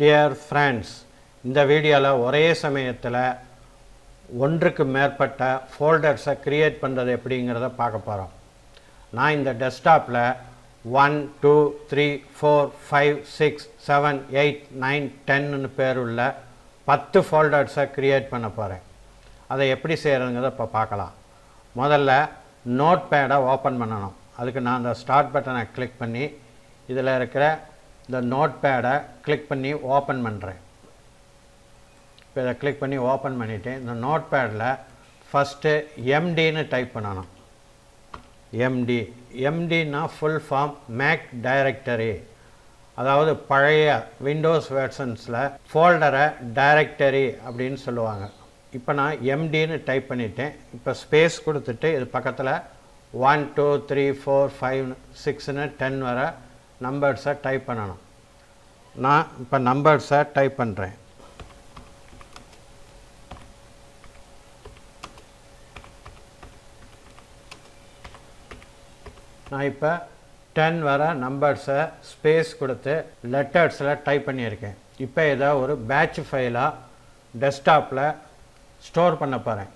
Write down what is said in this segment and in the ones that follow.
Dear friends, இந்த வீடியோவில் ஒரே சமயத்தில் ஒன்றுக்கு மேற்பட்ட ஃபோல்டர்ஸை க்ரியேட் பண்ணுறது எப்படிங்கிறத பார்க்க போகிறோம். நான் இந்த டெஸ்க்டாப்பில் 1 2 3 4 5 6 7 8 9 10ன்னு பேர் உள்ள 10 ஃபோல்டர்ஸை க்ரியேட் பண்ண போகிறேன். அதை எப்படி செய்கிறதுங்கிறத இப்போ பார்க்கலாம். முதல்ல நோட் பேடை ஓப்பன் பண்ணணும். அதுக்கு நான் அந்த ஸ்டார்ட் பட்டனை கிளிக் பண்ணி இதில் இருக்கிற இந்த நோட் பேடை கிளிக் பண்ணி ஓப்பன் பண்ணுறேன். இப்போ இதை கிளிக் பண்ணி ஓப்பன் பண்ணிவிட்டு இந்த நோட் பேடில் ஃபஸ்ட்டு எம்டின்னு டைப் பண்ணணும். எம்டின்னா ஃபுல் ஃபார்ம் மேக் டைரக்டரி. அதாவது பழைய விண்டோஸ் வெர்ஷன்ஸில் ஃபோல்டரை டைரக்டரி அப்படின்னு சொல்லுவாங்க. இப்போ நான் எம்டின்னு டைப் பண்ணிவிட்டேன். இப்போ ஸ்பேஸ் கொடுத்துட்டு இது பக்கத்தில் 1 2 3 4 5 6ன்னு 10 வரை நம்பர்ஸை டைப் பண்ணணும். நான் இப்போ நம்பர்ஸை டைப் பண்ணுறேன். நான் இப்போ 10 வர நம்பர்ஸை ஸ்பேஸ் கொடுத்து லெட்டர்ஸில் டைப் பண்ணியிருக்கேன். இப்போ இதை ஒரு பேட்ச் ஃபைலாக டெஸ்க்டாப்பில் ஸ்டோர் பண்ண போகிறேன்.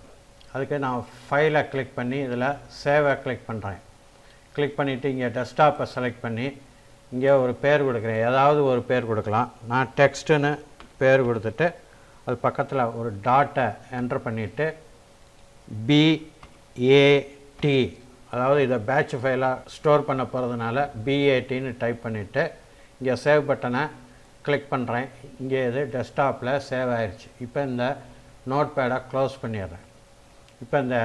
அதுக்கு நான் ஃபைலை கிளிக் பண்ணி இதில் சேவை கிளிக் பண்ணுறேன். கிளிக் பண்ணிவிட்டு இங்கே டெஸ்க்டாப்பை செலக்ட் பண்ணி இங்கே ஒரு பேர் கொடுக்குறேன். ஏதாவது ஒரு பேர் கொடுக்கலாம். நான் டெக்ஸ்ட்டுன்னு பேர் கொடுத்துட்டு அது பக்கத்தில் ஒரு டாட்டை என்ட்ரு பண்ணிவிட்டு BAT, அதாவது இதை பேட்ச் ஃபைலாக ஸ்டோர் பண்ண போகிறதுனால BATன்னு டைப் பண்ணிவிட்டு இங்கே சேவ் பட்டனை கிளிக் பண்ணுறேன். இங்கே இது டெஸ்க்டாப்பில் சேவ் ஆயிடுச்சு. இப்போ இந்த நோட் பேடை க்ளோஸ் பண்ணிடுறேன். இப்போ இந்த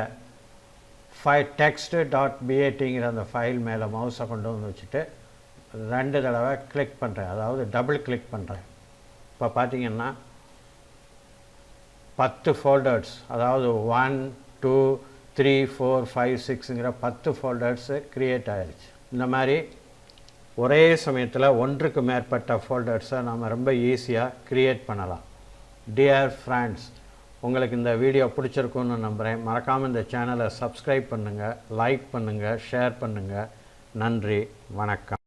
text.bat அந்த ஃபைல் மேலே மவுஸை கொண்டு வந்து வச்சுட்டு 2 தடவை கிளிக் பண்ணுறேன், அதாவது டபுள் கிளிக் பண்ணுறேன். இப்போ பார்த்தீங்கன்னா 10 ஃபோல்டர்ஸ், அதாவது 1 2 3 4 5 6ங்கிற 10 ஃபோல்டர்ஸு க்ரியேட் ஆகிடுச்சு. இந்த மாதிரி ஒரே சமயத்தில் ஒன்றுக்கு மேற்பட்ட ஃபோல்டர்ஸை நம்ம ரொம்ப ஈஸியாக க்ரியேட் பண்ணலாம். டியர் ஃப்ரெண்ட்ஸ், உங்களுக்கு இந்த வீடியோ பிடிச்சிருக்குன்னு நம்புகிறேன். மறக்காமல் இந்த சேனலை சப்ஸ்கிரைப் பண்ணுங்கள், லைக் பண்ணுங்கள், ஷேர் பண்ணுங்கள். நன்றி, வணக்கம்.